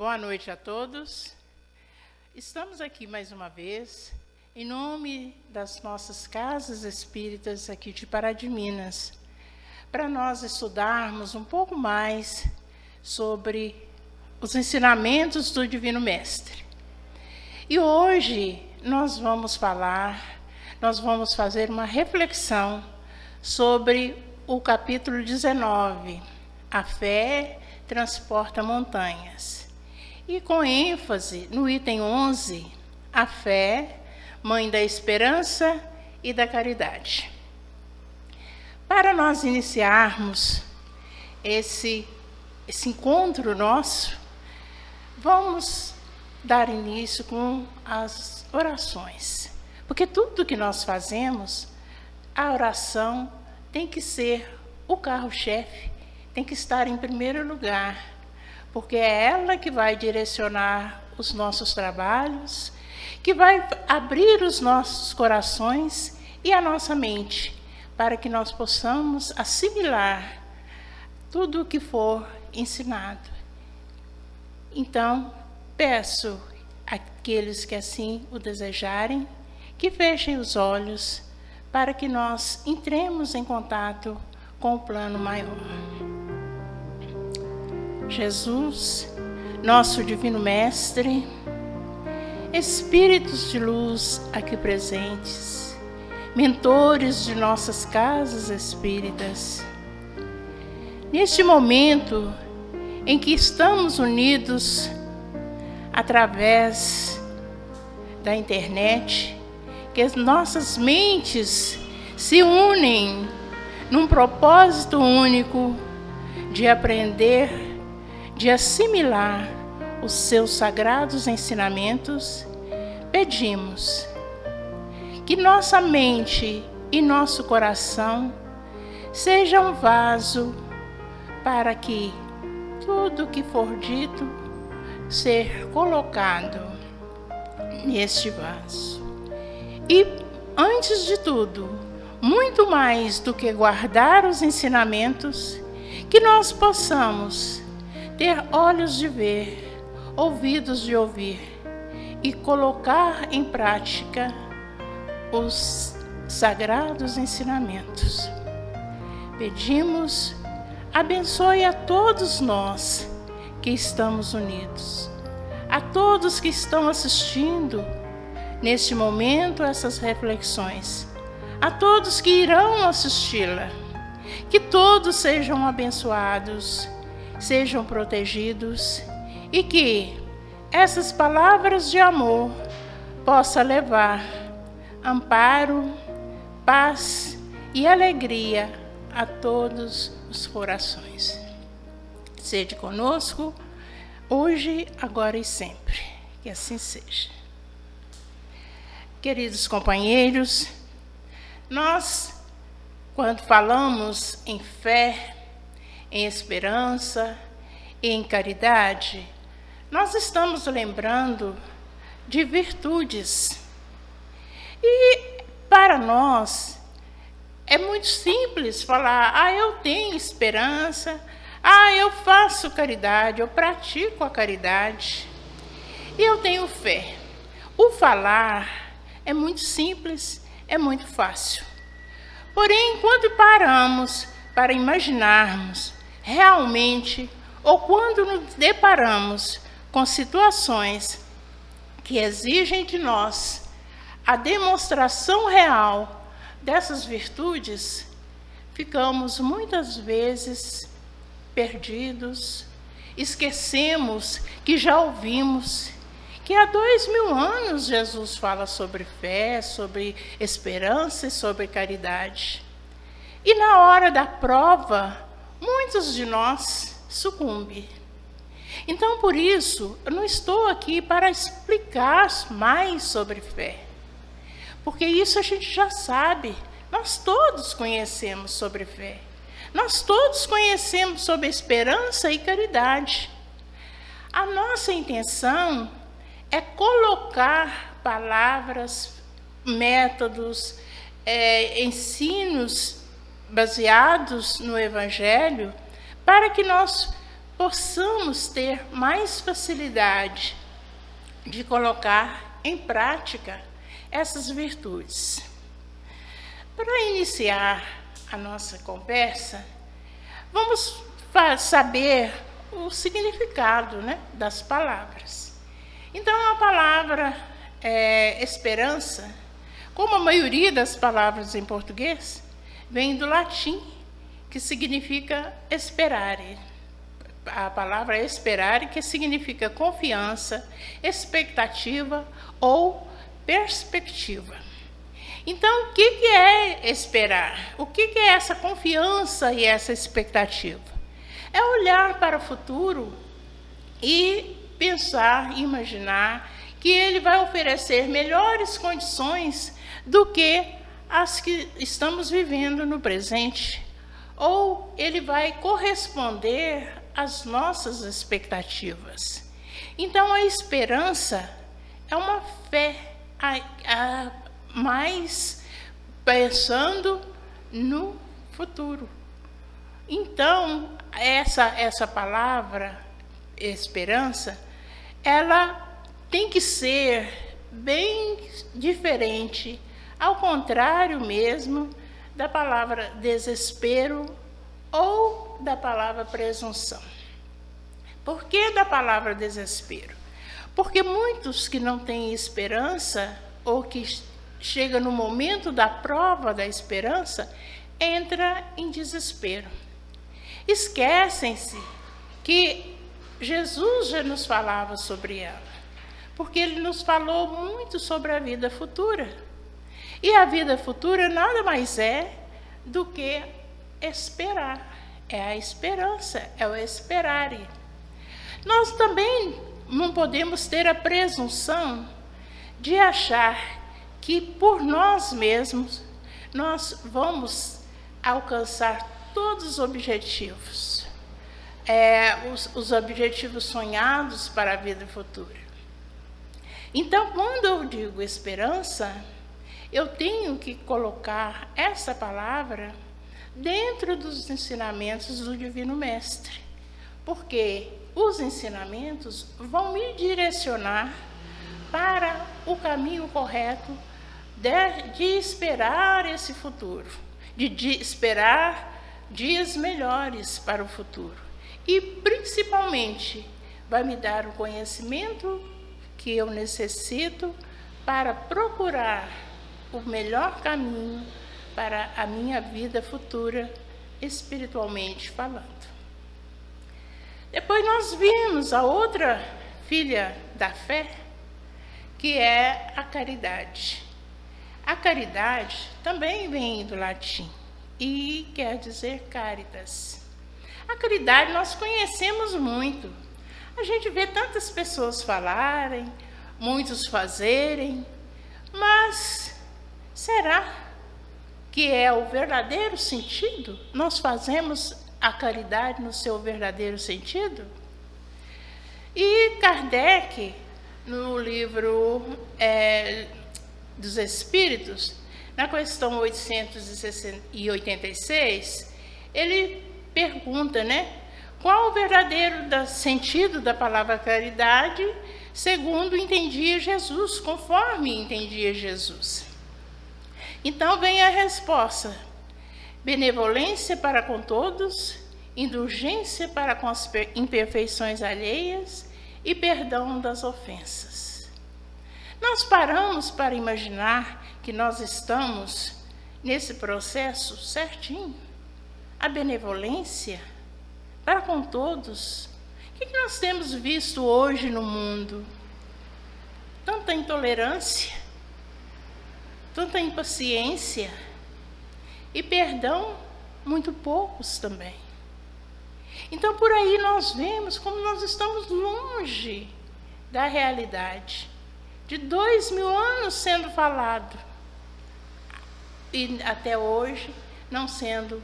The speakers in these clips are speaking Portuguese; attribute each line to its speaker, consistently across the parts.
Speaker 1: Boa noite a todos. Estamos aqui mais uma vez, em nome das nossas casas espíritas aqui de Pará de Minas, para nós estudarmos um pouco mais sobre os ensinamentos do Divino Mestre. E hoje nós vamos fazer uma reflexão sobre o capítulo 19, A Fé Transporta Montanhas. E com ênfase no item 11, a fé, mãe da esperança e da caridade. Para nós iniciarmos esse encontro nosso, vamos dar início com as orações. Porque tudo que nós fazemos, a oração tem que ser o carro-chefe, tem que estar em primeiro lugar, porque é ela que vai direcionar os nossos trabalhos, que vai abrir os nossos corações e a nossa mente, para que nós possamos assimilar tudo o que for ensinado. Então, peço àqueles que assim o desejarem, que fechem os olhos, para que nós entremos em contato com o plano maior. Jesus, nosso Divino Mestre, Espíritos de luz aqui presentes, mentores de nossas casas espíritas, neste momento em que estamos unidos através da internet, que as nossas mentes se unem num propósito único de aprender, de assimilar os seus sagrados ensinamentos, pedimos que nossa mente e nosso coração sejam um vaso para que tudo que for dito ser colocado neste vaso. E, antes de tudo, muito mais do que guardar os ensinamentos, que nós possamos ter olhos de ver, ouvidos de ouvir e colocar em prática os sagrados ensinamentos. Pedimos, abençoe a todos nós que estamos unidos, a todos que estão assistindo neste momento essas reflexões, a todos que irão assisti-la, que todos sejam abençoados, sejam protegidos e que essas palavras de amor possam levar amparo, paz e alegria a todos os corações. Sede conosco, hoje, agora e sempre. Que assim seja. Queridos companheiros, nós, quando falamos em fé, em esperança e em caridade, nós estamos lembrando de virtudes. E para nós é muito simples falar: eu tenho esperança, eu faço caridade, eu pratico a caridade e eu tenho fé. O falar é muito simples, é muito fácil. Porém, quando paramos para imaginarmos realmente, ou quando nos deparamos com situações que exigem de nós a demonstração real dessas virtudes, ficamos muitas vezes perdidos, esquecemos que já ouvimos que há 2000 anos Jesus fala sobre fé, sobre esperança e sobre caridade. E na hora da prova, muitos de nós sucumbem. Então, por isso, eu não estou aqui para explicar mais sobre fé, porque isso a gente já sabe. Nós todos conhecemos sobre fé. Nós todos conhecemos sobre esperança e caridade. A nossa intenção é colocar palavras, métodos, ensinos baseados no Evangelho, para que nós possamos ter mais facilidade de colocar em prática essas virtudes. Para iniciar a nossa conversa, vamos saber o significado, né, das palavras. Então, a palavra esperança, como a maioria das palavras em português, vem do latim, que significa esperare. A palavra esperare, que significa confiança, expectativa ou perspectiva. Então, o que é esperar? O que é essa confiança e essa expectativa? É olhar para o futuro e pensar, imaginar que ele vai oferecer melhores condições do que as que estamos vivendo no presente, ou ele vai corresponder às nossas expectativas. Então, a esperança é uma fé, mais pensando no futuro. Então, essa palavra, esperança, ela tem que ser bem diferente, ao contrário mesmo da palavra desespero ou da palavra presunção. Por que da palavra desespero? Porque muitos que não têm esperança, ou que chega no momento da prova da esperança, entra em desespero. Esquecem-se que Jesus já nos falava sobre ela, porque ele nos falou muito sobre a vida futura. E a vida futura nada mais é do que esperar. É a esperança, é o esperare. Nós também não podemos ter a presunção de achar que por nós mesmos nós vamos alcançar todos os objetivos, os objetivos sonhados para a vida futura. Então, quando eu digo esperança, eu tenho que colocar essa palavra dentro dos ensinamentos do Divino Mestre, porque os ensinamentos vão me direcionar para o caminho correto de esperar esse futuro, de esperar dias melhores para o futuro. E, principalmente, vai me dar o conhecimento que eu necessito para procurar o melhor caminho para a minha vida futura, espiritualmente falando. Depois nós vimos a outra filha da fé, que é a caridade. A caridade também vem do latim e quer dizer caritas. A caridade nós conhecemos muito. A gente vê tantas pessoas falarem, muitos fazerem, mas será que é o verdadeiro sentido? Nós fazemos a caridade no seu verdadeiro sentido? E Kardec, no livro dos Espíritos, na questão 886, ele pergunta, qual o verdadeiro sentido da palavra caridade, segundo entendia Jesus, conforme entendia Jesus. Então vem a resposta: benevolência para com todos, indulgência para com as imperfeições alheias e perdão das ofensas. Nós paramos para imaginar que nós estamos nesse processo certinho? A benevolência para com todos. O que nós temos visto hoje no mundo? Tanta intolerância, tanta impaciência e perdão, muito poucos também. Então, por aí nós vemos como nós estamos longe da realidade. De 2000 anos sendo falado e até hoje não sendo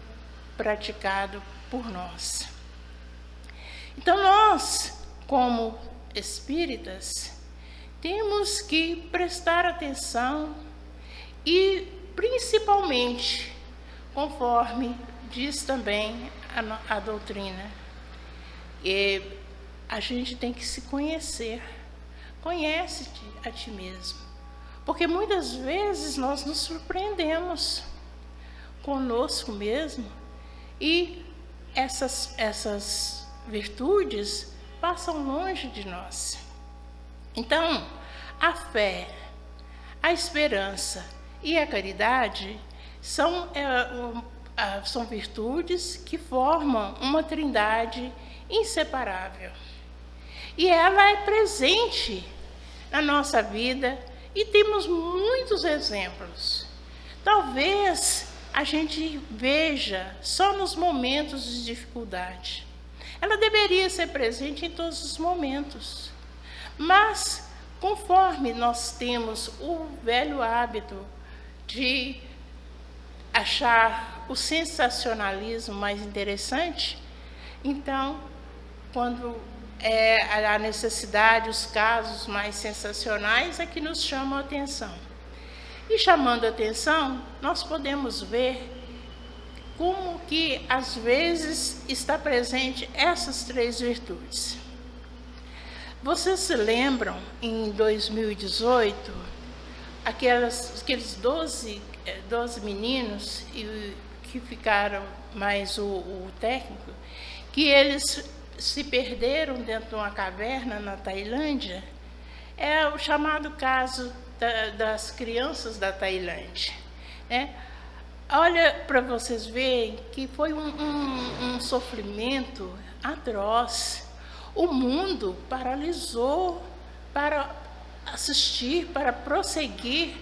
Speaker 1: praticado por nós. Então, nós, como espíritas, temos que prestar atenção e, principalmente, conforme diz também a doutrina, E a gente tem que se conhecer. Conhece-te a ti mesmo. Porque muitas vezes nós nos surpreendemos conosco mesmo e essas virtudes passam longe de nós. Então, a fé, a esperança e a caridade são virtudes que formam uma trindade inseparável. E ela é presente na nossa vida e temos muitos exemplos. Talvez a gente veja só nos momentos de dificuldade. Ela deveria ser presente em todos os momentos. Mas, conforme nós temos o velho hábito de achar o sensacionalismo mais interessante, então, quando é a necessidade, os casos mais sensacionais é que nos chamam a atenção. E chamando a atenção, nós podemos ver como que, às vezes, está presente essas três virtudes. Vocês se lembram, em 2018, aqueles 12 meninos que ficaram, mais o técnico, que eles se perderam dentro de uma caverna na Tailândia? É o chamado caso das crianças da Tailândia, né? Olha para vocês verem que foi um sofrimento atroz. O mundo paralisou para assistir, para prosseguir,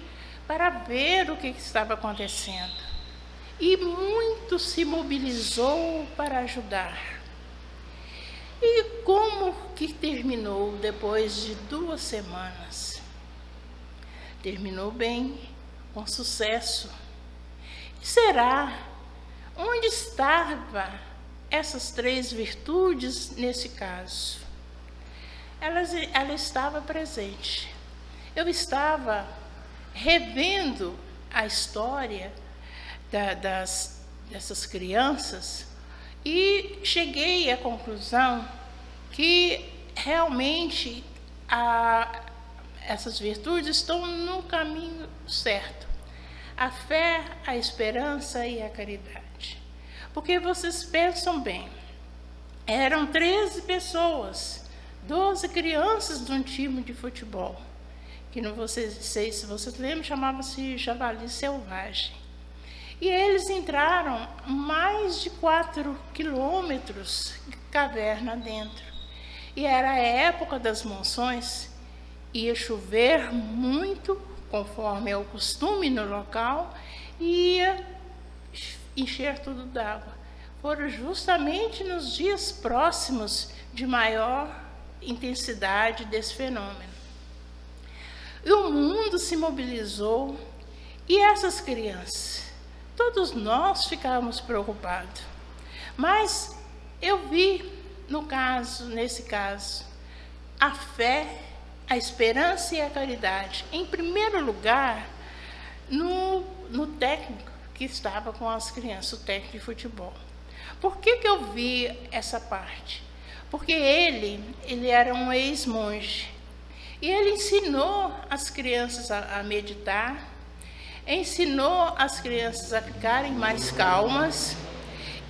Speaker 1: para ver o que estava acontecendo. E muito se mobilizou para ajudar. E como que terminou depois de 2 semanas? Terminou bem, com sucesso. E será? Onde estavam essas três virtudes nesse caso? Ela estava presente. Eu estava revendo a história dessas crianças e cheguei à conclusão que realmente essas virtudes estão no caminho certo. A fé, a esperança e a caridade. Porque vocês pensam bem, eram 13 pessoas, 12 crianças de um time de futebol, que não sei se vocês lembram, chamava-se Javali Selvagem. E eles entraram mais de 4 quilômetros de caverna dentro. E era a época das monções, ia chover muito, conforme é o costume no local, e ia encher tudo d'água. Foram justamente nos dias próximos de maior intensidade desse fenômeno. E o mundo se mobilizou, e essas crianças, todos nós ficávamos preocupados. Mas eu vi, nesse caso, a fé, a esperança e a caridade, em primeiro lugar, no técnico que estava com as crianças, o técnico de futebol. Por que eu vi essa parte? Porque ele era um ex-monge. E ele ensinou as crianças a meditar, ensinou as crianças a ficarem mais calmas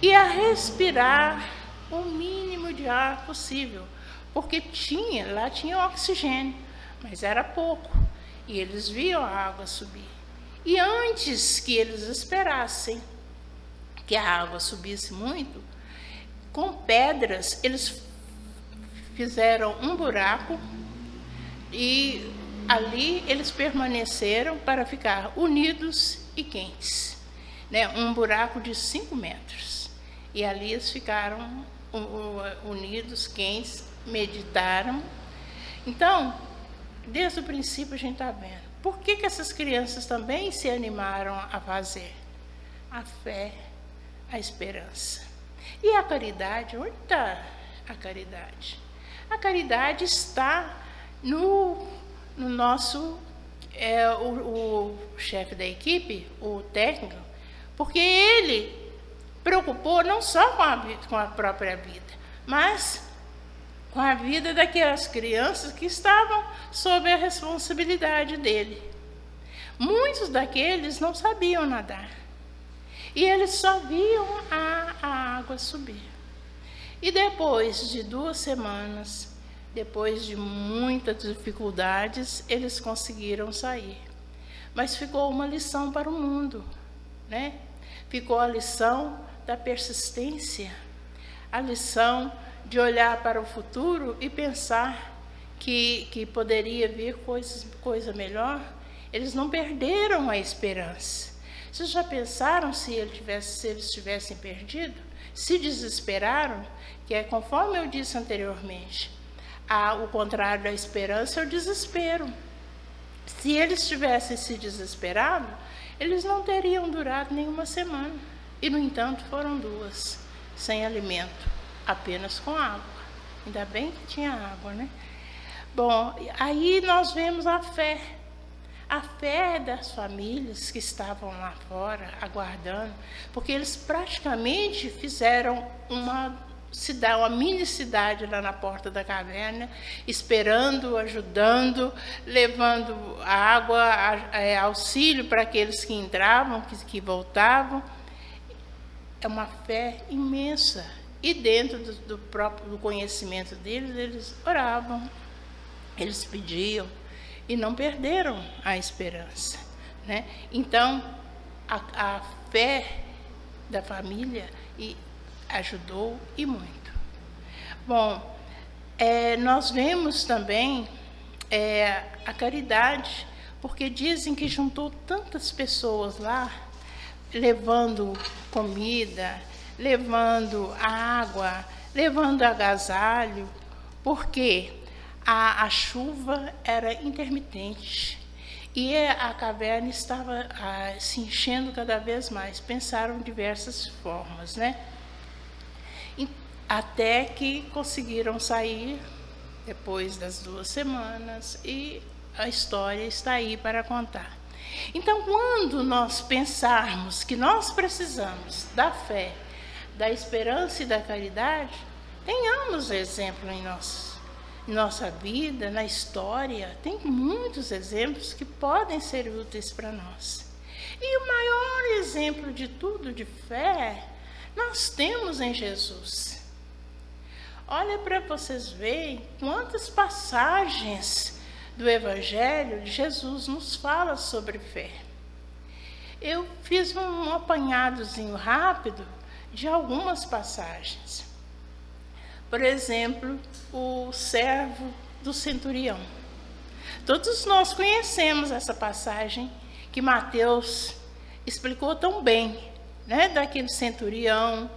Speaker 1: e a respirar o mínimo de ar possível, porque lá tinha oxigênio, mas era pouco, e eles viam a água subir. E antes que eles esperassem que a água subisse muito, com pedras, eles fizeram um buraco e ali eles permaneceram para ficar unidos e quentes, né? Um buraco de 5 metros. E ali eles ficaram unidos, quentes, meditaram. Então, desde o princípio a gente está vendo. Por que essas crianças também se animaram a fazer? A fé, a esperança. E a caridade? Onde está a caridade? A caridade está no nosso, o chefe da equipe, o técnico, porque ele preocupou não só com a própria vida, mas com a vida daquelas crianças que estavam sob a responsabilidade dele. Muitos daqueles não sabiam nadar. E eles só viam a água subir. E depois de 2 semanas, depois de muitas dificuldades, eles conseguiram sair. Mas ficou uma lição para o mundo, né? Ficou a lição da persistência, a lição de olhar para o futuro e pensar que poderia vir coisa melhor. Eles não perderam a esperança. Vocês já pensaram se eles tivessem perdido? Se desesperaram? Que é conforme eu disse anteriormente, o contrário da esperança é o desespero. Se eles tivessem se desesperado, eles não teriam durado nenhuma semana. E, no entanto, foram 2, sem alimento, apenas com água. Ainda bem que tinha água, né? Bom, aí nós vemos a fé das famílias que estavam lá fora, aguardando, porque eles praticamente fizeram uma mini cidade lá na porta da caverna, esperando, ajudando, levando água, auxílio para aqueles que entravam, que voltavam. É uma fé imensa. E dentro do conhecimento deles, eles oravam, eles pediam, e não perderam a esperança, né? Então, a fé da família ajudou e muito. Bom, nós vemos também a caridade, porque dizem que juntou tantas pessoas lá, levando comida, levando água, levando agasalho, porque a chuva era intermitente e a caverna estava se enchendo cada vez mais. Pensaram diversas formas, né? Até que conseguiram sair depois das 2 semanas e a história está aí para contar. Então, quando nós pensarmos que nós precisamos da fé, da esperança e da caridade, tenhamos exemplo em nossa vida, na história. Tem muitos exemplos que podem ser úteis para nós. E o maior exemplo de tudo de fé, nós temos em Jesus. Olha para vocês verem quantas passagens do Evangelho de Jesus nos fala sobre fé. Eu fiz um apanhadozinho rápido de algumas passagens. Por exemplo, o servo do centurião. Todos nós conhecemos essa passagem que Mateus explicou tão bem, né? Daquele centurião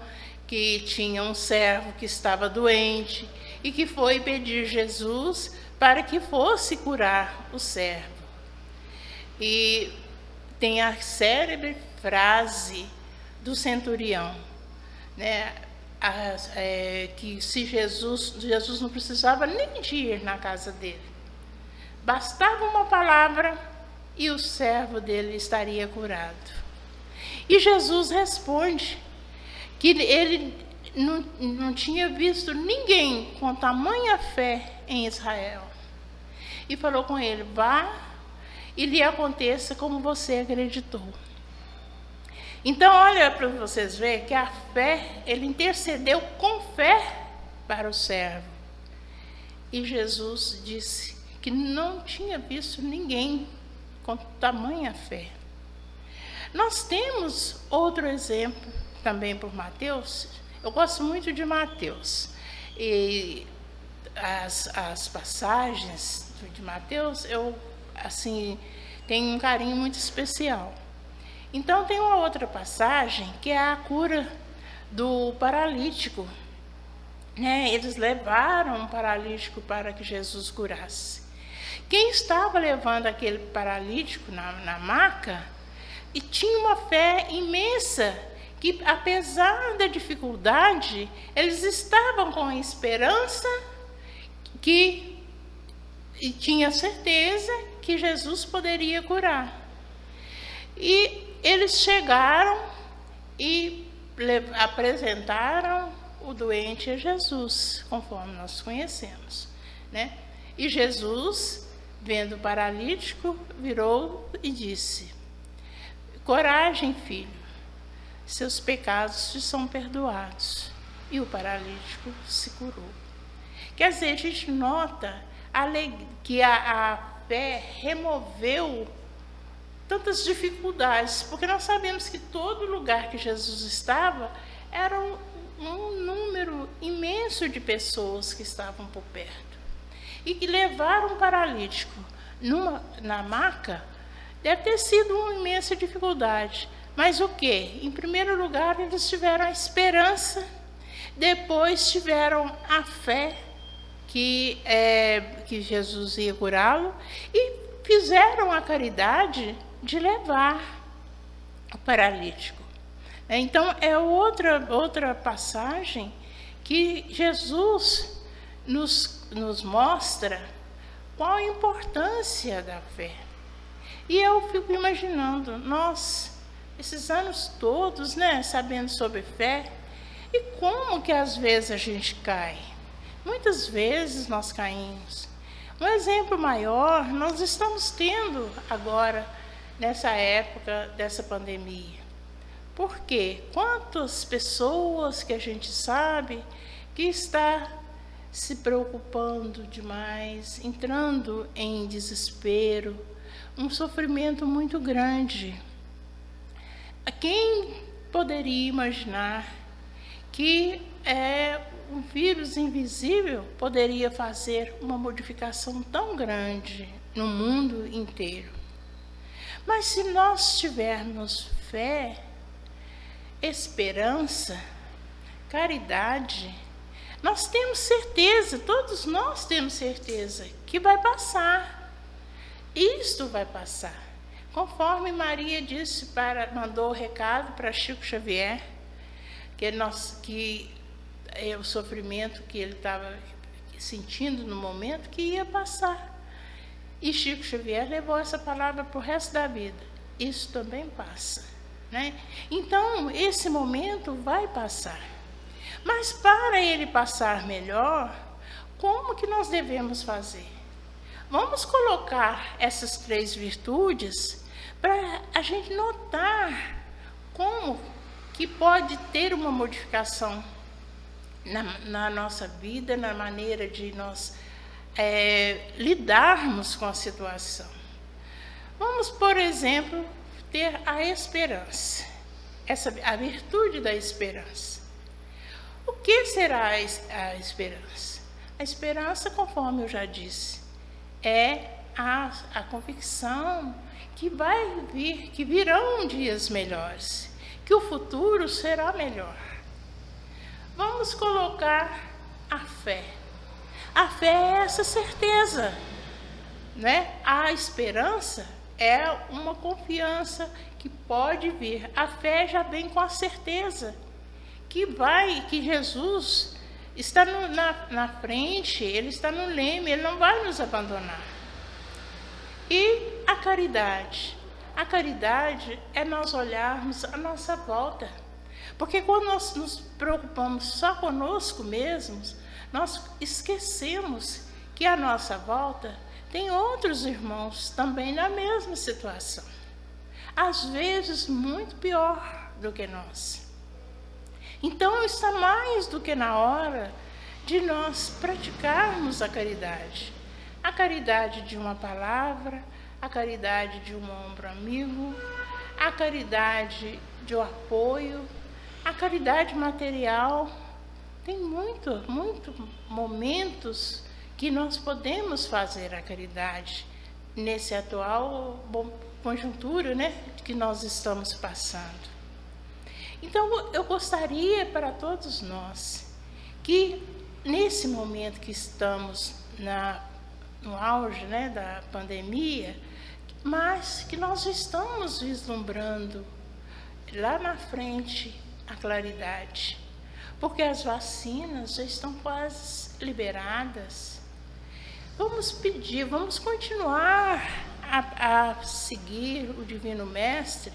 Speaker 1: que tinha um servo que estava doente e que foi pedir Jesus para que fosse curar o servo. E tem a célebre frase do centurião, né? Que se Jesus não precisava nem de ir na casa dele. Bastava uma palavra e o servo dele estaria curado. E Jesus responde que ele não tinha visto ninguém com tamanha fé em Israel. E falou com ele: vá e lhe aconteça como você acreditou. Então, olha para vocês verem que a fé, ele intercedeu com fé para o servo. E Jesus disse que não tinha visto ninguém com tamanha fé. Nós temos outro exemplo também por Mateus. Eu gosto muito de Mateus. E as passagens de Mateus, eu assim tenho um carinho muito especial. Então, tem uma outra passagem que é a cura do paralítico, né? Eles levaram um paralítico para que Jesus curasse. Quem estava levando aquele paralítico na maca e tinha uma fé imensa, que apesar da dificuldade, eles estavam com a esperança e tinha certeza que Jesus poderia curar. E eles chegaram e apresentaram o doente é Jesus, conforme nós conhecemos, né? E Jesus, vendo o paralítico, virou e disse: coragem, filho, seus pecados te são perdoados. E o paralítico se curou. Quer dizer, a gente nota que a fé removeu tantas dificuldades, porque nós sabemos que todo lugar que Jesus estava era um número imenso de pessoas que estavam por perto. E que levar um paralítico na maca deve ter sido uma imensa dificuldade. Mas o quê? Em primeiro lugar, eles tiveram a esperança, depois tiveram a fé que Jesus ia curá-lo e fizeram a caridade de levar o paralítico. Então, é outra passagem que Jesus nos mostra qual a importância da fé. E eu fico imaginando, nós, esses anos todos, né, sabendo sobre fé, e como que às vezes a gente cai? Muitas vezes nós caímos. Um exemplo maior nós estamos tendo agora, nessa época dessa pandemia. Por quê? Quantas pessoas que a gente sabe que está se preocupando demais, entrando em desespero, um sofrimento muito grande. Quem poderia imaginar que um vírus invisível poderia fazer uma modificação tão grande no mundo inteiro? Mas se nós tivermos fé, esperança, caridade, nós temos certeza, todos nós temos certeza que vai passar. Isto vai passar. Conforme Maria disse, mandou o recado para Chico Xavier, que o sofrimento que ele estava sentindo no momento, que ia passar. E Chico Xavier levou essa palavra para o resto da vida. Isso também passa, né? Então, esse momento vai passar. Mas para ele passar melhor, como que nós devemos fazer? Vamos colocar essas 3 virtudes para a gente notar como que pode ter uma modificação na nossa vida, na maneira de nós lidarmos com a situação. Vamos, por exemplo, ter a esperança, a virtude da esperança. O que será a esperança? A esperança, conforme eu já disse, é a convicção que que virão dias melhores, que o futuro será melhor. Vamos colocar a fé. A fé é essa certeza, né? A esperança é uma confiança que pode vir. A fé já vem com a certeza que Jesus está na frente, Ele está no leme, Ele não vai nos abandonar. E a caridade? A caridade é nós olharmos a nossa volta. Porque quando nós nos preocupamos só conosco mesmos, nós esquecemos que à nossa volta tem outros irmãos também na mesma situação. Às vezes muito pior do que nós. Então está mais do que na hora de nós praticarmos a caridade. A caridade de uma palavra, a caridade de um ombro amigo, a caridade de um apoio, a caridade material. Tem muitos momentos que nós podemos fazer a caridade nesse atual conjuntura, né, que nós estamos passando. Então, eu gostaria para todos nós que, nesse momento que estamos no auge, né, da pandemia, mas que nós estamos vislumbrando lá na frente a claridade, porque as vacinas já estão quase liberadas. Vamos pedir, vamos continuar a seguir o Divino Mestre,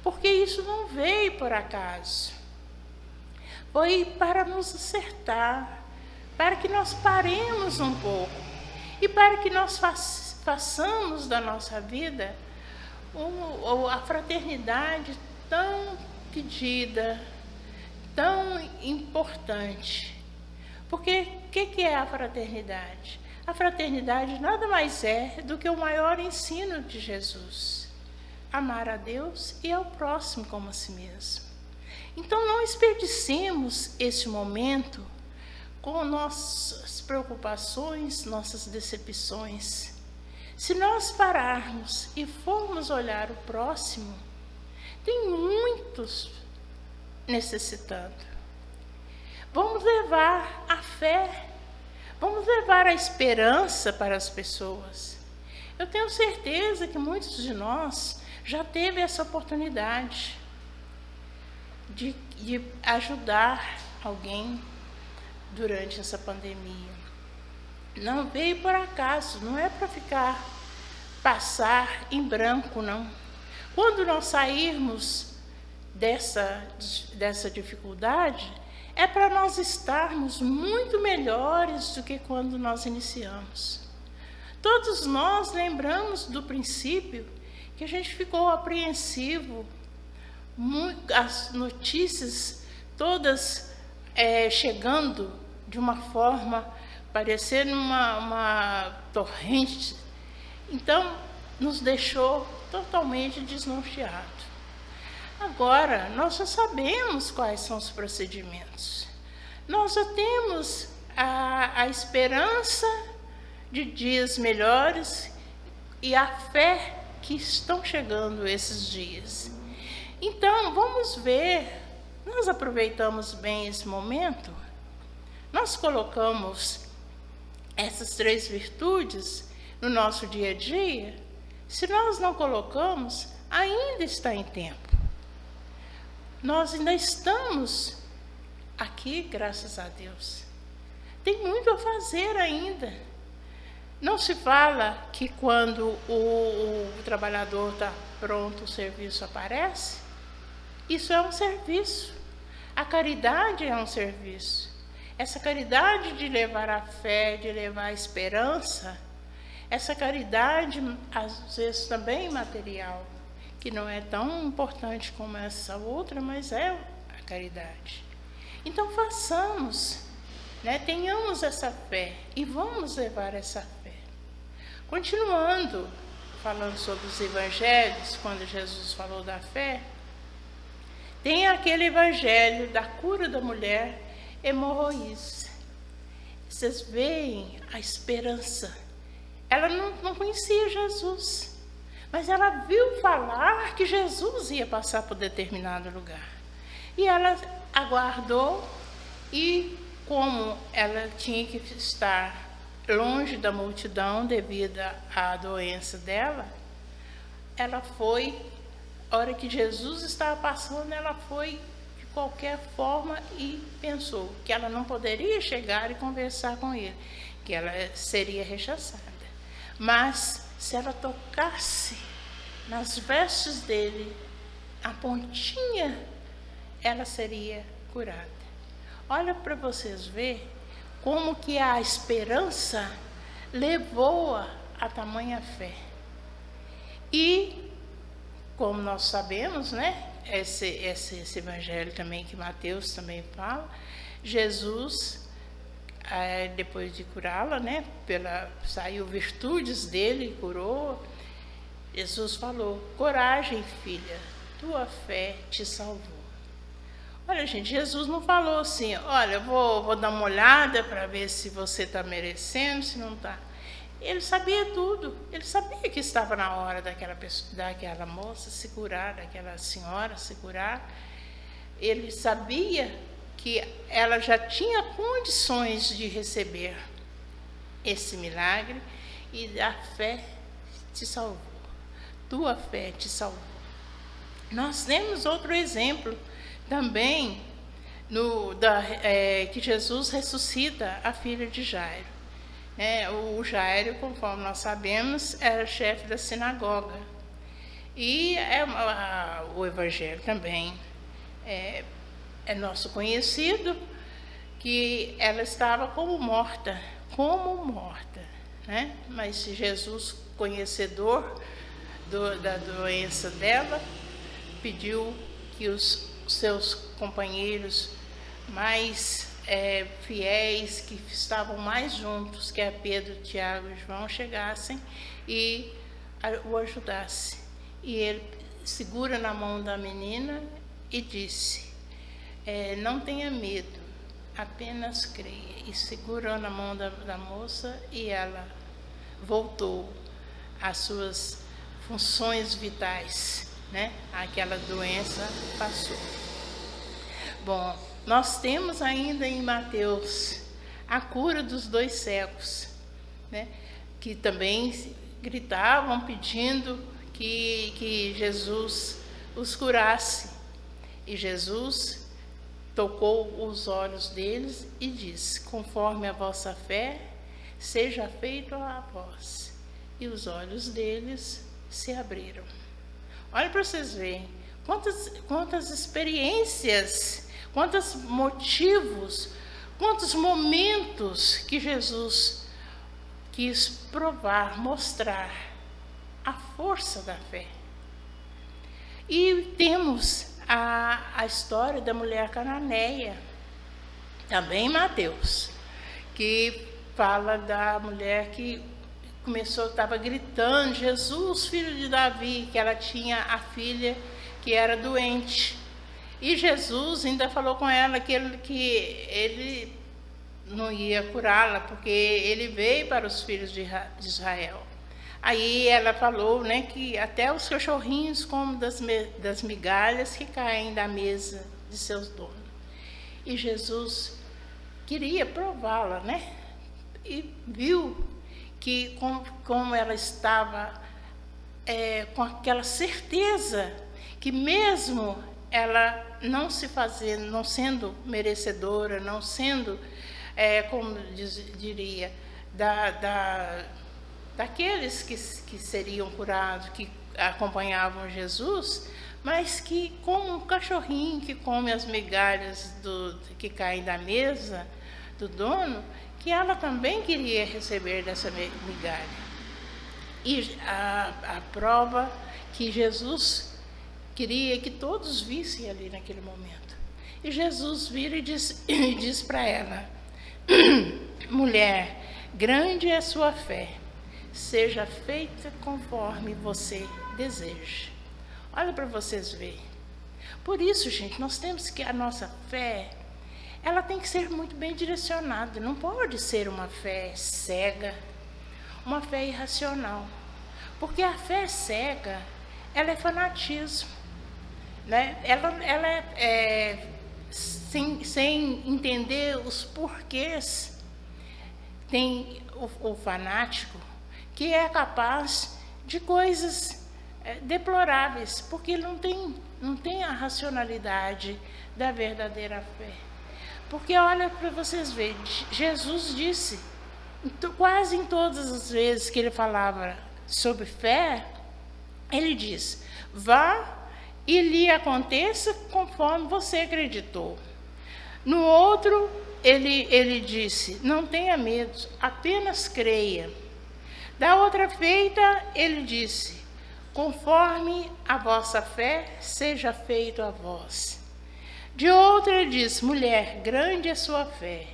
Speaker 1: porque isso não veio por acaso. foi para nos acertar, para que nós paremos um pouco e para que nós façamos da nossa vida a fraternidade tão pedida, tão importante. Porque o que é a fraternidade? A fraternidade nada mais é do que o maior ensino de Jesus: amar a Deus e ao próximo como a si mesmo. Então não desperdicemos esse momento com nossas preocupações, nossas decepções. Se nós pararmos e formos olhar o próximo, tem muitos necessitando. Vamos levar a fé, vamos levar a esperança para as pessoas. Eu tenho certeza que muitos de nós já teve essa oportunidade de ajudar alguém durante essa pandemia. Não veio por acaso, não é para passar em branco, não. Quando nós sairmos dessa dificuldade, é para nós estarmos muito melhores do que quando nós iniciamos. Todos nós lembramos do princípio que a gente ficou apreensivo, as notícias todas chegando de uma forma, parecendo uma torrente. Então, nos deixou totalmente desnorteado. Agora, nós já sabemos quais são os procedimentos. Nós já temos a esperança de dias melhores e a fé que estão chegando esses dias. Então, vamos ver, nós aproveitamos bem esse momento? Nós colocamos essas 3 virtudes no nosso dia a dia? Se nós não colocamos, ainda está em tempo. Nós ainda estamos aqui, graças a Deus. Tem muito a fazer ainda. Não se fala que quando o trabalhador está pronto, o serviço aparece? Isso é um serviço. A caridade é um serviço. Essa caridade de levar a fé, de levar a esperança, essa caridade, às vezes também material, que não é tão importante como essa outra, mas é a caridade. Então façamos, tenhamos essa fé e vamos levar essa fé. Continuando, falando sobre os evangelhos, quando Jesus falou da fé, tem aquele evangelho da cura da mulher hemorroísa. Vocês veem a esperança. Ela não conhecia Jesus, mas ela viu falar que Jesus ia passar por determinado lugar. E ela aguardou, e como ela tinha que estar longe da multidão devido à doença dela, ela foi, a hora que Jesus estava passando, ela foi de qualquer forma e pensou que ela não poderia chegar e conversar com ele, que ela seria rechaçada. Mas se ela tocasse nas vestes dele, a pontinha, ela seria curada. Olha para vocês ver como que a esperança levou-a a tamanha fé. E, como nós sabemos, esse evangelho também que Mateus também fala, Jesus, depois de curá-la, saiu virtudes dele, curou. Jesus falou: coragem, filha, tua fé te salvou. Olha, gente, Jesus não falou assim: olha, vou dar uma olhada para ver se você está merecendo, se não está. Ele sabia tudo. Ele sabia que estava na hora daquela moça se curar, daquela senhora se curar. Ele sabia que ela já tinha condições de receber esse milagre, e a fé te salvou. Tua fé te salvou. Nós temos outro exemplo também, que Jesus ressuscita a filha de Jairo. O Jairo, conforme nós sabemos, era chefe da sinagoga. E o Evangelho também é nosso conhecido, que ela estava como morta, né? Mas Jesus, conhecedor da doença dela, pediu que os seus companheiros mais fiéis, que estavam mais juntos, que é Pedro, Tiago e João, chegassem e o ajudassem. E ele segura na mão da menina e disse, não tenha medo, apenas creia. E segurou na mão da moça e ela voltou às suas funções vitais, né? Aquela doença passou. Bom, nós temos ainda em Mateus a cura dos 2 cegos, né? Que também gritavam pedindo que Jesus os curasse. E Jesus tocou os olhos deles e disse, conforme a vossa fé, seja feito a vós. E os olhos deles se abriram. Olha para vocês verem, quantas experiências, quantos motivos, quantos momentos que Jesus quis provar, mostrar a força da fé. E temos a história da mulher cananeia, também em Mateus, que fala da mulher que estava gritando, Jesus, filho de Davi, que ela tinha a filha que era doente. E Jesus ainda falou com ela que ele não ia curá-la, porque ele veio para os filhos de Israel. Aí ela falou, né, que até os cachorrinhos comem das migalhas que caem da mesa de seus donos. E Jesus queria prová-la, né? E viu que como ela estava com aquela certeza que mesmo ela não sendo merecedora, não sendo, como diria, daqueles que seriam curados, que acompanhavam Jesus, mas que como um cachorrinho que come as migalhas que caem da mesa do dono, que ela também queria receber dessa migalha. E a prova que Jesus queria que todos vissem ali naquele momento. E Jesus vira e diz para ela, mulher, grande é a sua fé, seja feita conforme você deseja. Olha para vocês verem. Por isso, gente, nós temos que a nossa fé, ela tem que ser muito bem direcionada. Não pode ser uma fé cega, uma fé irracional. Porque a fé cega, ela é fanatismo, né? Ela é sem entender os porquês. Tem o fanático que é capaz de coisas deploráveis, porque ele não tem a racionalidade da verdadeira fé. Porque olha para vocês verem, Jesus disse, quase em todas as vezes que ele falava sobre fé, ele diz, vá e lhe aconteça conforme você acreditou. No outro, ele disse, não tenha medo, apenas creia. Da outra feita, ele disse, conforme a vossa fé, seja feito a vós. De outra, ele disse, mulher, grande é a sua fé,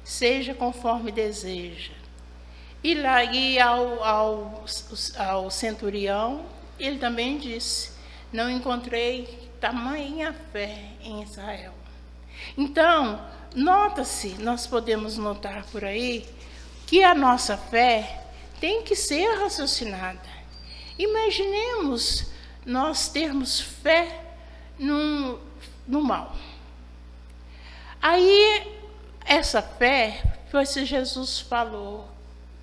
Speaker 1: seja conforme deseja. E ao centurião, ele também disse, não encontrei tamanha fé em Israel. Então, nota-se, nós podemos notar por aí, que a nossa fé tem que ser raciocinada. Imaginemos nós termos fé no mal. Aí, essa fé, foi se Jesus falou,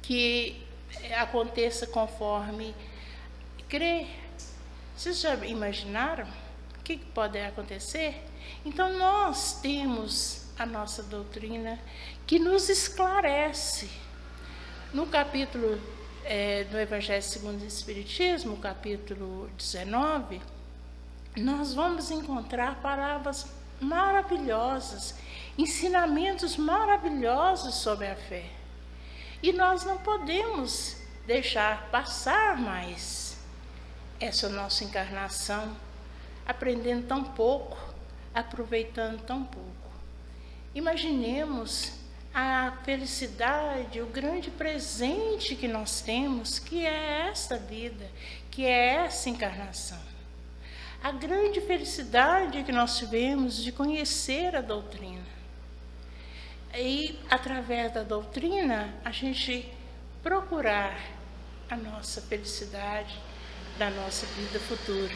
Speaker 1: que aconteça conforme crer. Vocês já imaginaram o que pode acontecer? Então, nós temos a nossa doutrina que nos esclarece. No capítulo do Evangelho segundo o Espiritismo, capítulo 19, nós vamos encontrar palavras maravilhosas, ensinamentos maravilhosos sobre a fé. E nós não podemos deixar passar mais essa nossa encarnação, aprendendo tão pouco, aproveitando tão pouco. Imaginemos a felicidade, o grande presente que nós temos, que é esta vida, que é essa encarnação. A grande felicidade que nós tivemos de conhecer a doutrina. E, através da doutrina, a gente procurar a nossa felicidade da nossa vida futura.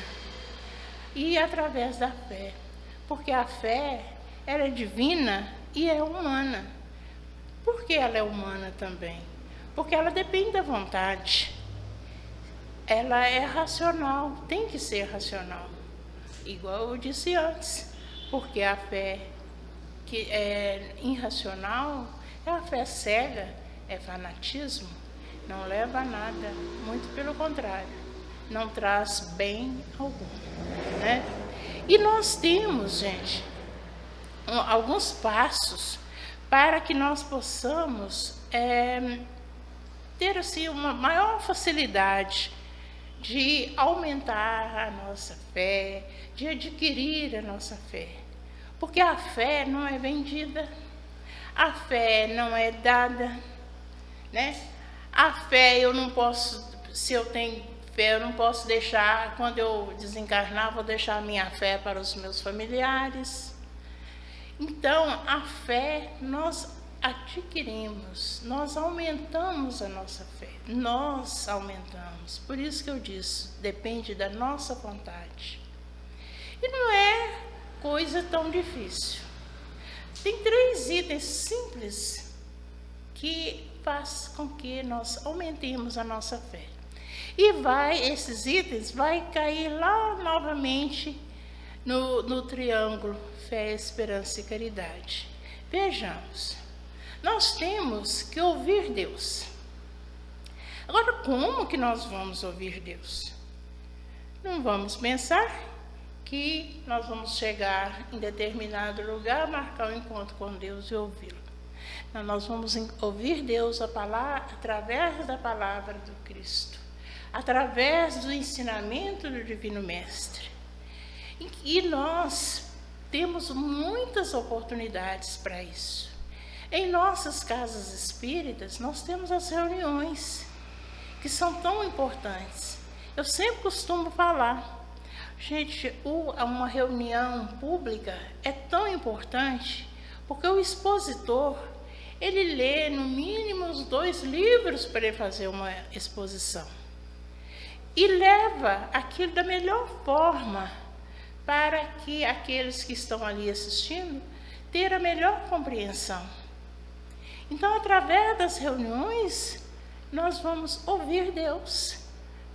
Speaker 1: E através da fé. Porque a fé, ela é divina e é humana. Por que ela é humana também? Porque ela depende da vontade. Ela é racional, tem que ser racional. Igual eu disse antes. Porque a fé que é irracional, é a fé cega, é fanatismo, não leva a nada, muito pelo contrário, não traz bem algum, né? E nós temos, gente, alguns passos para que nós possamos ter assim, uma maior facilidade de aumentar a nossa fé, de adquirir a nossa fé. Porque a fé não é vendida, a fé não é dada, né? A fé eu não posso, se eu tenho fé, eu não posso deixar, quando eu desencarnar, vou deixar a minha fé para os meus familiares. Então, a fé nós adquirimos, nós aumentamos a nossa fé, nós aumentamos. Por isso que eu disse, depende da nossa vontade. E não é coisa tão difícil. Tem 3 itens simples que faz com que nós aumentemos a nossa fé. E esses itens vai cair lá novamente no triângulo fé, esperança e caridade. Vejamos, nós temos que ouvir Deus. Agora, como que nós vamos ouvir Deus? Não vamos pensar que nós vamos chegar em determinado lugar, marcar um encontro com Deus e ouvi-lo. Não, nós vamos ouvir Deus através da palavra do Cristo, através do ensinamento do Divino Mestre. E nós temos muitas oportunidades para isso. Em nossas casas espíritas, nós temos as reuniões, que são tão importantes. Eu sempre costumo falar, gente, uma reunião pública é tão importante, porque o expositor, ele lê no mínimo os 2 livros para ele fazer uma exposição. E leva aquilo da melhor forma para que aqueles que estão ali assistindo tenham a melhor compreensão. Então, através das reuniões, nós vamos ouvir Deus,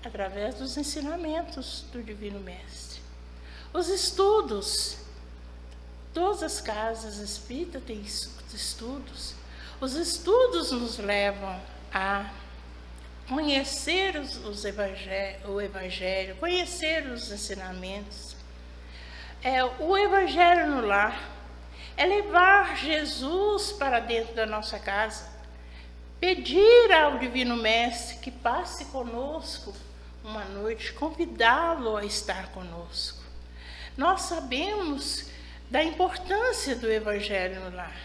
Speaker 1: através dos ensinamentos do Divino Mestre. Os estudos, todas as casas espíritas têm estudos. Os estudos nos levam a conhecer o Evangelho, conhecer os ensinamentos. O Evangelho no lar é levar Jesus para dentro da nossa casa, pedir ao Divino Mestre que passe conosco uma noite, convidá-lo a estar conosco. Nós sabemos da importância do Evangelho no lar.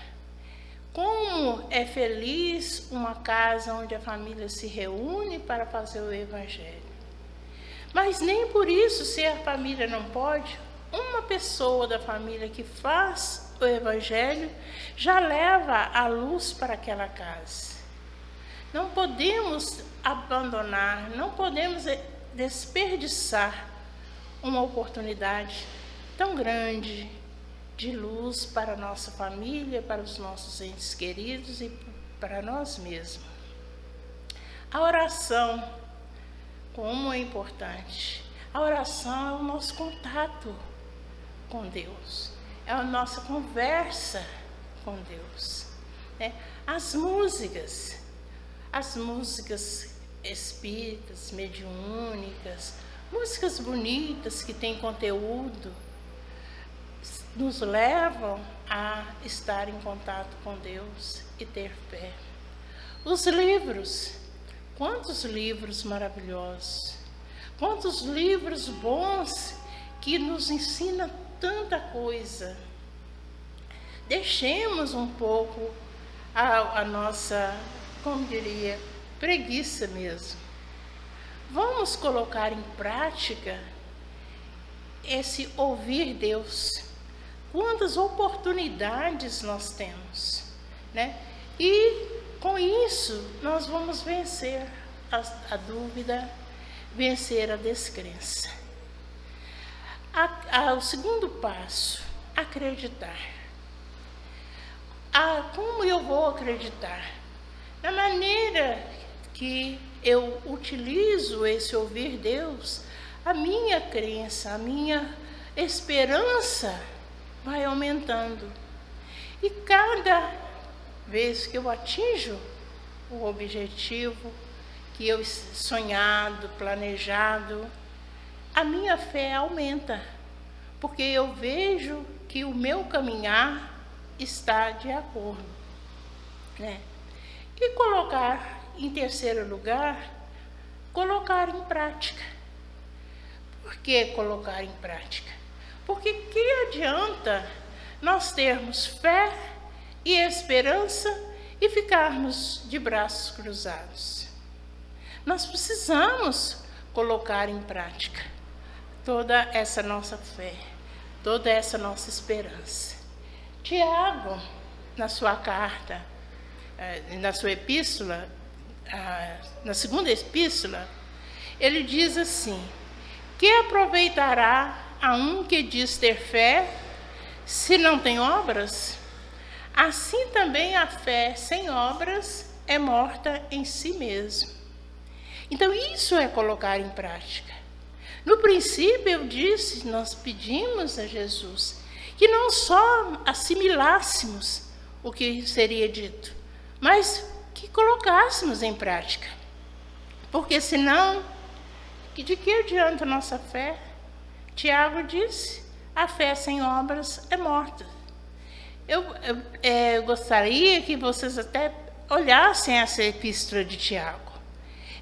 Speaker 1: Como é feliz uma casa onde a família se reúne para fazer o Evangelho. Mas nem por isso, se a família não pode, uma pessoa da família que faz o Evangelho já leva a luz para aquela casa. Não podemos abandonar, não podemos desperdiçar uma oportunidade tão grande de luz para a nossa família, para os nossos entes queridos e para nós mesmos. A oração, como é importante. A oração é o nosso contato com Deus, é a nossa conversa com Deus. As músicas espíritas, mediúnicas, músicas bonitas que têm conteúdo, nos levam a estar em contato com Deus e ter fé. Os livros, quantos livros maravilhosos, quantos livros bons que nos ensinam tanta coisa. Deixemos um pouco a nossa, como diria, preguiça mesmo. Vamos colocar em prática esse ouvir Deus. Quantas oportunidades nós temos, né? E com isso nós vamos vencer a dúvida, vencer a descrença. O segundo passo, acreditar. Como eu vou acreditar? Na maneira que eu utilizo esse ouvir Deus, a minha crença, a minha esperança vai aumentando. E cada vez que eu atinjo o objetivo que eu sonhado, planejado, a minha fé aumenta, porque eu vejo que o meu caminhar está de acordo, né? E colocar em terceiro lugar, colocar em prática. Por que colocar em prática? Porque que adianta nós termos fé e esperança e ficarmos de braços cruzados? Nós precisamos colocar em prática toda essa nossa fé, toda essa nossa esperança. Tiago, na sua carta, na sua epístola, na segunda epístola, ele diz assim: que aproveitará a um que diz ter fé, se não tem obras? Assim também a fé sem obras é morta em si mesma. Então isso é colocar em prática. No princípio eu disse, nós pedimos a Jesus que não só assimilássemos o que seria dito, mas que colocássemos em prática. Porque senão, de que adianta a nossa fé? Tiago disse, a fé sem obras é morta. Eu gostaria que vocês até olhassem essa epístola de Tiago.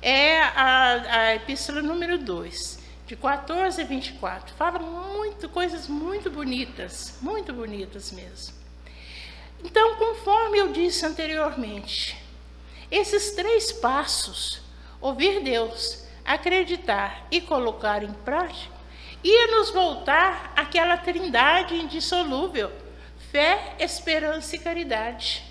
Speaker 1: É a epístola número 2, de 14 a 24. Fala coisas muito bonitas mesmo. Então, conforme eu disse anteriormente, esses 3 passos, ouvir Deus, acreditar e colocar em prática, ia nos voltar àquela trindade indissolúvel, fé, esperança e caridade.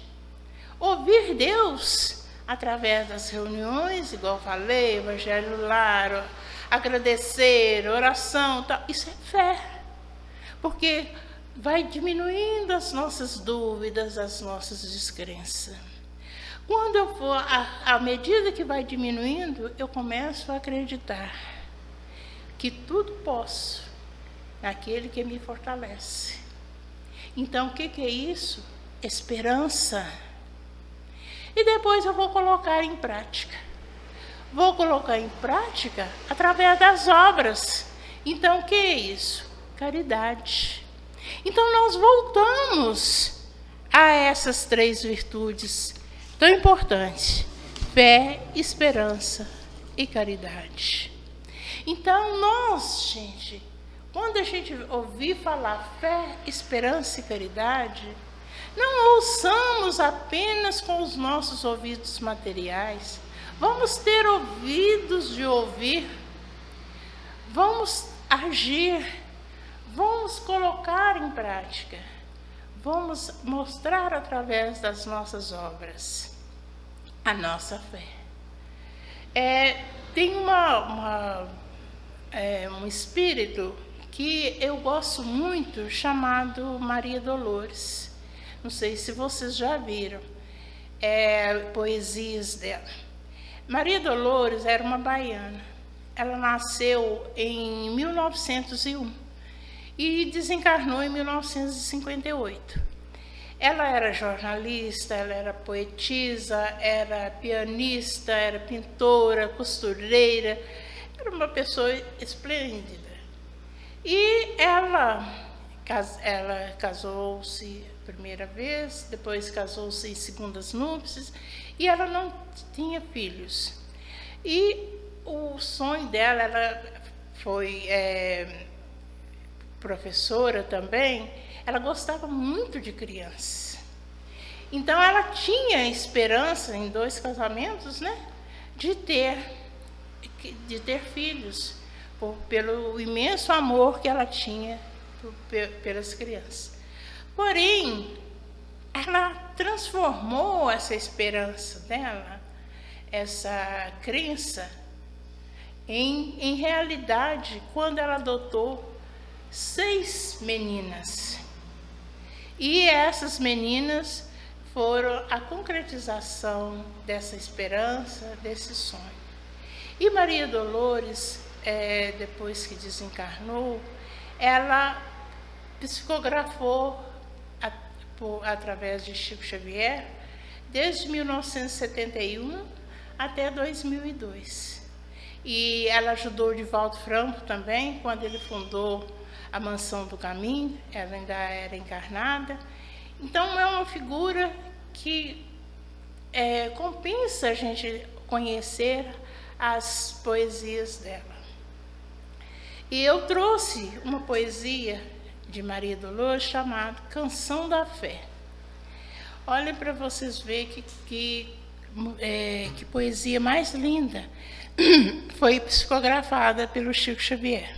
Speaker 1: Ouvir Deus através das reuniões, igual falei, evangelho lar, agradecer, oração, tal, isso é fé. Porque vai diminuindo as nossas dúvidas, as nossas descrenças. Quando eu for, à medida que vai diminuindo, eu começo a acreditar que tudo posso naquele que me fortalece. Então, o que é isso? Esperança. E depois eu vou colocar em prática. Vou colocar em prática através das obras. Então, o que é isso? Caridade. Então, nós voltamos a essas 3 virtudes tão importantes: fé, esperança e caridade. Então, nós, gente, quando a gente ouvir falar fé, esperança e caridade, não ouçamos apenas com os nossos ouvidos materiais. Vamos ter ouvidos de ouvir, vamos agir, vamos colocar em prática, vamos mostrar através das nossas obras a nossa fé. Tem um espírito que eu gosto muito, chamado Maria Dolores. Não sei se vocês já viram poesias dela. Maria Dolores era uma baiana. Ela nasceu em 1901 e desencarnou em 1958. Ela era jornalista, ela era poetisa, era pianista, era pintora, costureira. Era uma pessoa esplêndida. E ela ela casou-se primeira vez, depois casou-se em segundas núpcias, e ela não tinha filhos. E o sonho dela, ela foi professora também, ela gostava muito de crianças. Então, ela tinha esperança em 2 casamentos, né, de ter filhos, pelo imenso amor que ela tinha pelas crianças. Porém, ela transformou essa esperança dela, essa crença, em realidade quando ela adotou 6 meninas. E essas meninas foram a concretização dessa esperança, desse sonho. E Maria Dolores, depois que desencarnou, ela psicografou através de Chico Xavier, desde 1971 até 2002. E ela ajudou o Divaldo Franco também, quando ele fundou a Mansão do Caminho, ela ainda era encarnada. Então, é uma figura que compensa a gente conhecer as poesias dela. E eu trouxe uma poesia de Maria Dolores chamada Canção da Fé. Olhem para vocês verem que poesia mais linda. Foi psicografada pelo Chico Xavier.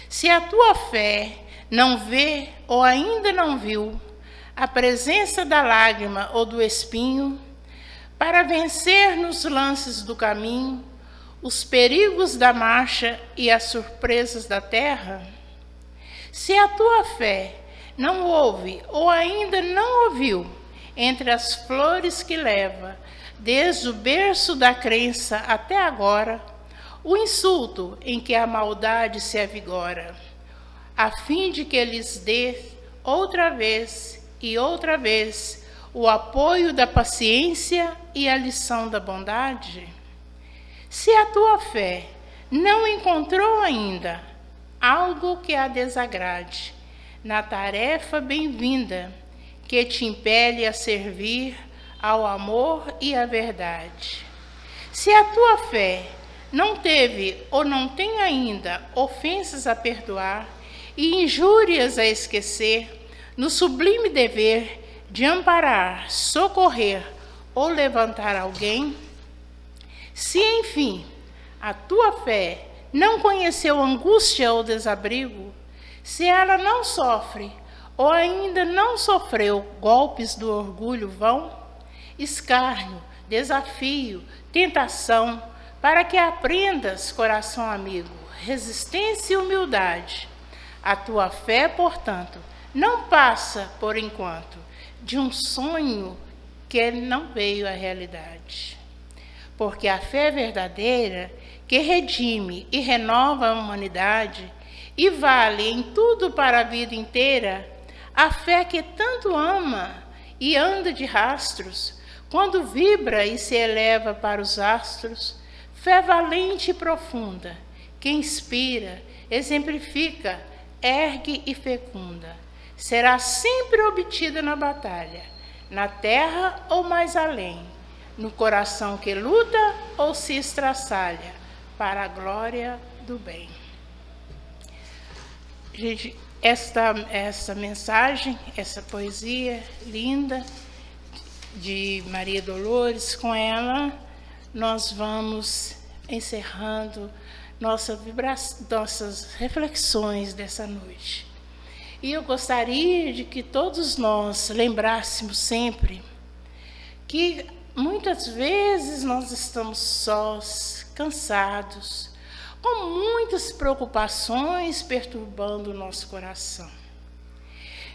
Speaker 1: Se a tua fé não vê ou ainda não viu a presença da lágrima ou do espinho, para vencer nos lances do caminho os perigos da marcha e as surpresas da terra, se a tua fé não ouve ou ainda não ouviu entre as flores que leva, desde o berço da crença até agora, o insulto em que a maldade se avigora, a fim de que lhes dê outra vez e outra vez o apoio da paciência e a lição da bondade? Se a tua fé não encontrou ainda algo que a desagrade na tarefa bem-vinda que te impele a servir ao amor e à verdade, se a tua fé não teve ou não tem ainda ofensas a perdoar e injúrias a esquecer, no sublime dever de amparar, socorrer ou levantar alguém, se, enfim, a tua fé não conheceu angústia ou desabrigo, se ela não sofre ou ainda não sofreu golpes do orgulho vão, escárnio, desafio, tentação, para que aprendas, coração amigo, resistência e humildade, a tua fé, portanto, não passa, por enquanto, de um sonho que não veio à realidade. Porque a fé verdadeira, que redime e renova a humanidade, e vale em tudo para a vida inteira, a fé que tanto ama e anda de rastros, quando vibra e se eleva para os astros, fé valente e profunda, que inspira, exemplifica, ergue e fecunda, será sempre obtida na batalha, na terra ou mais além, no coração que luta ou se estraçalha, para a glória do bem. Gente, esta mensagem, essa poesia linda de Maria Dolores, com ela nós vamos encerrando nossas reflexões dessa noite. E eu gostaria de que todos nós lembrássemos sempre que muitas vezes nós estamos sós, cansados, com muitas preocupações perturbando o nosso coração.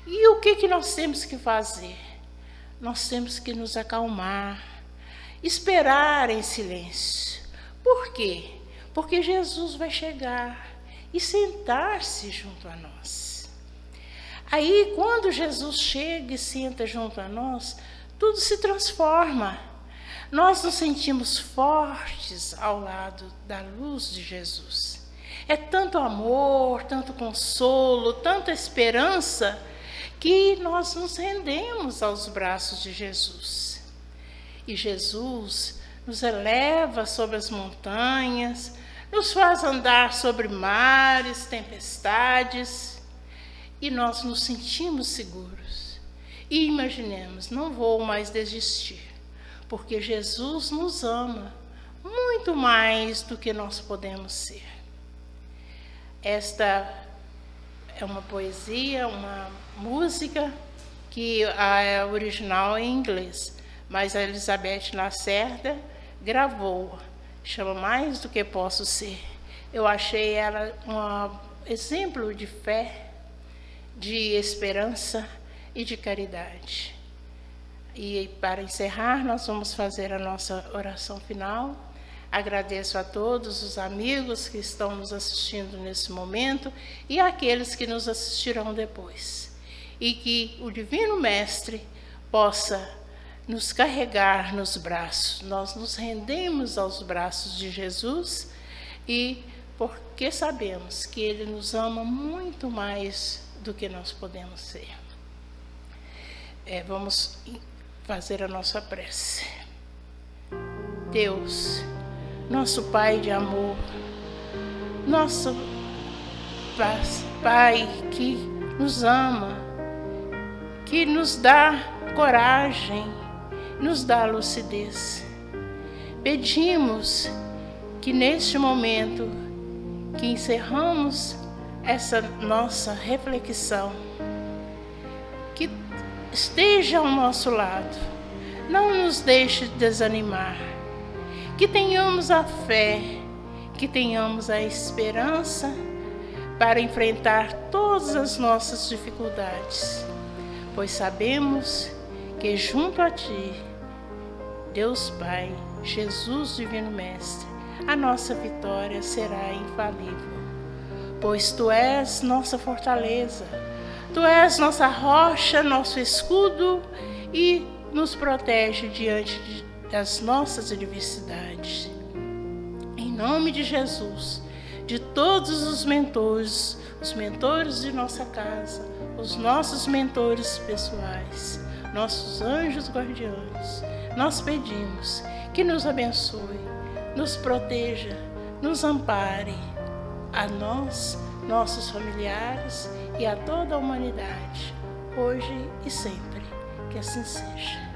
Speaker 1: E o que nós temos que fazer? Nós temos que nos acalmar, esperar em silêncio. Por quê? Porque Jesus vai chegar e sentar-se junto a nós. Aí, quando Jesus chega e senta junto a nós, tudo se transforma. Nós nos sentimos fortes ao lado da luz de Jesus. É tanto amor, tanto consolo, tanta esperança, que nós nos rendemos aos braços de Jesus. E Jesus nos eleva sobre as montanhas, nos faz andar sobre mares, tempestades, e nós nos sentimos seguros. E imaginemos, não vou mais desistir, porque Jesus nos ama muito mais do que nós podemos ser. Esta é uma poesia, uma música que a original é em inglês, mas a Elizabeth Lacerda gravou, chama Mais do que Posso Ser. Eu achei ela um exemplo de fé, de esperança e de caridade. E para encerrar, nós vamos fazer a nossa oração final. Agradeço a todos os amigos que estão nos assistindo nesse momento e àqueles que nos assistirão depois. E que o Divino Mestre possa nos carregar nos braços. Nós nos rendemos aos braços de Jesus, e porque sabemos que Ele nos ama muito mais do que nós podemos ser. Vamos fazer a nossa prece. Deus, nosso Pai de amor, nosso Pai que nos ama, que nos dá coragem, nos dá lucidez. Pedimos que neste momento que encerramos essa nossa reflexão, que esteja ao nosso lado, não nos deixe desanimar, que tenhamos a fé, que tenhamos a esperança para enfrentar todas as nossas dificuldades, pois sabemos que junto a Ti, Deus Pai, Jesus Divino Mestre, a nossa vitória será infalível, pois Tu és nossa fortaleza, Tu és nossa rocha, nosso escudo, e nos protege diante das nossas adversidades. Em nome de Jesus, de todos os mentores de nossa casa, os nossos mentores pessoais, nossos anjos guardiães, nós pedimos que nos abençoe, nos proteja, nos ampare, a nós, nossos familiares e a toda a humanidade, hoje e sempre. Que assim seja.